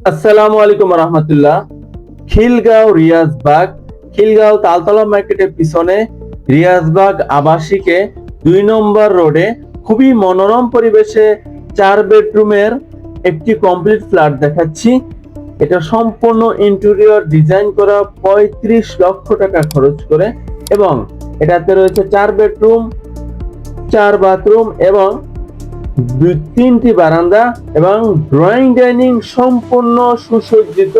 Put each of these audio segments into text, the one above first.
আসসালামু আলাইকুম রহমতুল্লাহ। খিলগাঁও রিয়াজবাগ, খিলগাঁও তালতলা মার্কেটের পিছনে রিয়াজবাগ আবাসিকে 2 নম্বর রোডে খুবই মনোরম পরিবেশে 4 বেডরুমের একটি কমপ্লিট ফ্ল্যাট দেখাচ্ছি। এটা সম্পূর্ণ ইন্টেরিয়র ডিজাইন করা 35 লক্ষ টাকা খরচ করে, এবং এটাতে রয়েছে 4 বেডরুম, 4 বাথরুম এবং 3টি বারান্দা এবং ড্রয়িং ডাইনিং সম্পূর্ণ সুসজ্জিত,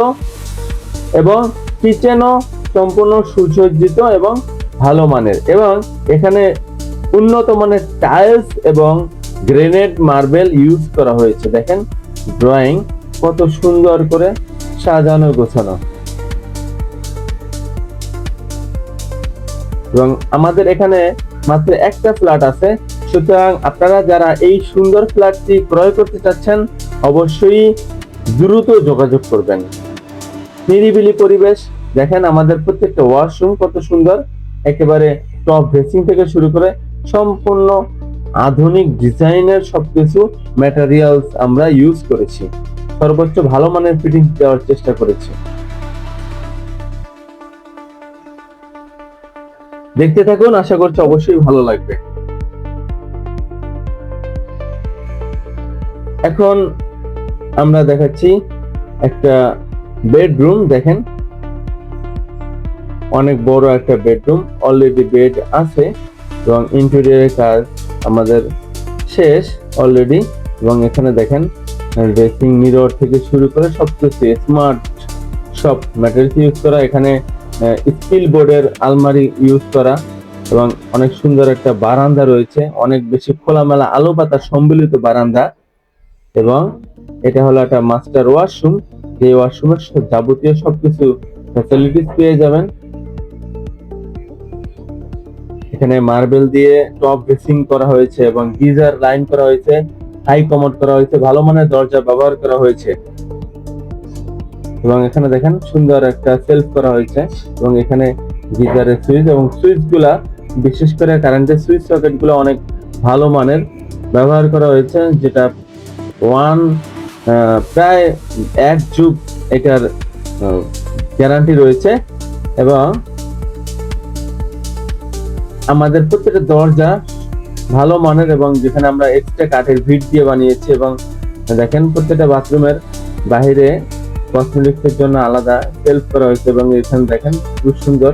এবং কিচেনও সম্পূর্ণ সুসজ্জিত এবং ভালো মানের, এবং এখানে উন্নত মানের টাইলস এবং গ্রেনাইট মার্বেল ইউজ করা হয়েছে। দেখেন ড্রয়িং কত সুন্দর করে সাজানো গোছানো। এবং আমাদের এখানে মাত্র একটা ফ্ল্যাট আছে, সুতরাং আপনারা যারা এই সুন্দর ফ্ল্যাটটি ক্রয় করতে চাচ্ছেন অবশ্যই দ্রুত যোগাযোগ করবেন। নিরিবিলি পরিবেশ, দেখেন আমাদের প্রত্যেকটা ওয়াশরুম কত সুন্দর, একেবারে টপ ড্রেসিং থেকে শুরু করে সম্পূর্ণ আধুনিক ডিজাইনের সবকিছু ম্যাটেরিয়ালস আমরা ইউজ করেছি, সর্বোচ্চ ভালো মানের ফিটিং দেওয়ার চেষ্টা করেছি। দেখতে থাকুন, আশা করছি অবশ্যই ভালো লাগবে। এখন আমরা দেখাচ্ছি একটা বেডরুম। দেখেন অনেক বড় একটা বেডরুম, অলরেডি বেড আছে এবং ইন্টেরিয়রের কাজ আমাদের শেষ অলরেডি। এবং এখানে দেখেন ড্রেসিং মিরর থেকে শুরু করে সবকিছু স্মার্ট, সব ম্যাটেরিয়ালস ইউজ করা। এখানে স্টিল বোর্ডের আলমারি ইউজ করা, এবং অনেক সুন্দর একটা বারান্দা রয়েছে, অনেক বেশি খোলামেলা আলো পাতা সম্মিলিত বারান্দা। এবং এটা হলো একটা মাস্টার ওয়াশরুম, যে ওয়াশরুমের যাবতীয় সবকিছু ফ্যাসিলিটিস পেয়ে যাবেন। এখানে মার্বেল দিয়ে টপ ড্রেসিং করা হয়েছে এবং গিজার লাইন করা হয়েছে, হাই কমোড করা হয়েছে, ভালো মানের দরজা ব্যবহার করা হয়েছে। এবং এখানে দেখেন সুন্দর একটা সেলফ করা হয়েছে, এবং এখানে গিজারের সুইচ এবং সুইচ গুলা, বিশেষ করে কারেন্টের সুইচ সকেট গুলো অনেক ভালো মানের ব্যবহার করা হয়েছে, যেটা প্রায় 1 যুগ এটার গ্যারান্টি রয়েছে। এবং আমাদের প্রত্যেকটা দরজা ভালো মানের, এবং যেখানে আমরা এক্সট্রা কাঠের ভিট দিয়ে বানিয়েছি। এবং দেখেন প্রত্যেকটা বাথরুমের বাহিরে কসমেটিক্সের জন্য আলাদা সেলফ করা হয়েছে, এবং এখানে দেখেন খুব সুন্দর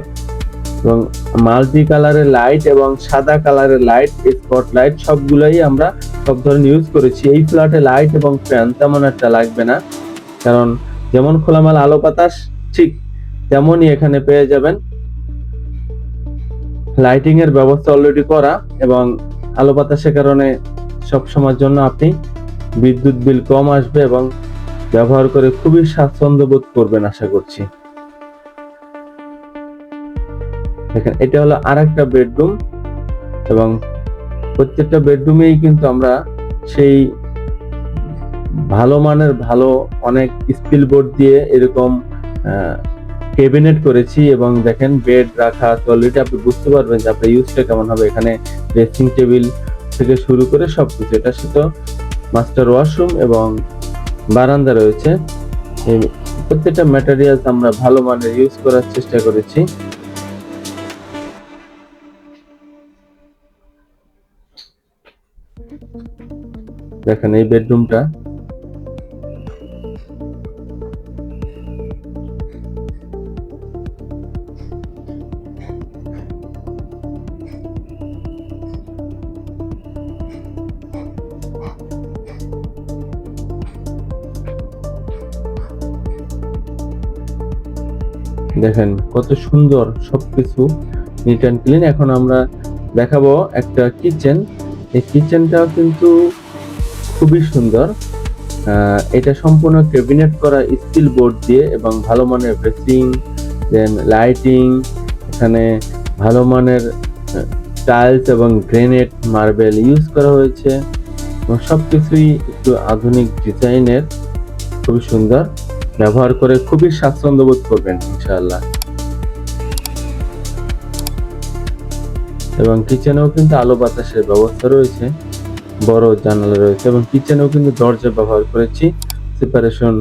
এবং মাল্টি কালারের লাইট এবং সাদা কালারের লাইট, স্পট লাইট সবগুলোই আমরা সব ধরনের ইউজ করেছি। এই ফ্ল্যাটে লাইট এবং ফ্যান তেমন একটা লাগবে না, কারণ যেমন খোলামেলা আলো বাতাস ঠিক তেমনই এখানে পেয়ে যাবেন। লাইটিং এর ব্যবস্থা অলরেডি করা, এবং আলো বাতাসের কারণে সব সময়ের জন্য আপনি বিদ্যুৎ বিল কম আসবে এবং ব্যবহার করে খুবই স্বাচ্ছন্দ্য বোধ করবেন আশা করছি। দেখেন এটা হলো আরেকটা বেডরুম, এবং প্রত্যেকটা বেডরুমেই কিন্তু আমরা সেই ভালো মানের অনেক স্টিল বোর্ড দিয়ে এরকম ক্যাবিনেট করেছি। এবং দেখেন বেড রাখা অলরেডি, আপনি বুঝতে পারবেন যে আপনার ইউজটা কেমন হবে। এখানে ড্রেসিং টেবিল থেকে শুরু করে সবকিছু, এটার সাথে মাস্টার ওয়াশরুম এবং বারান্দা রয়েছে। এই প্রত্যেকটা ম্যাটেরিয়ালস আমরা ভালো মানের ইউজ করার চেষ্টা করেছি। দেখেন এই বেডরুমটা, দেখেন কত সুন্দর সবকিছু নিট অ্যান্ড ক্লিন। এখন আমরা দেখাবো একটা কিচেন। এই কিচেনটাও কিন্তু খুবই সুন্দর, এটা সম্পূর্ণ ক্যাবিনেট করা স্টিল বোর্ড দিয়ে, এবং ভালো মানের ড্রেসিং, দেন লাইটিং, এখানে ভালো মানের টাইলস এবং গ্রেনাইট মার্বেল ইউজ করা হয়েছে, এবং সবকিছুই একটু আধুনিক ডিজাইনের, খুবই সুন্দর। ব্যবহার করে খুবই স্বাচ্ছন্দ্য বোধ করবেন ইনশাআল্লাহ। এবং কিচেনেও কিন্তু আলো বাতাসের ব্যবস্থা রয়েছে, বড় জানালা রয়েছে, এবং কিচেনেও কিন্তু দরজা ব্যবহার করেছি সেপারেশন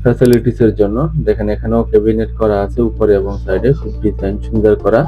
ফ্যাসিলিটিস এর জন্য। দেখেন এখানেও ক্যাবিনেট করা আছে উপরে এবং সাইডে, খুব ডিজাইন সুন্দর করা।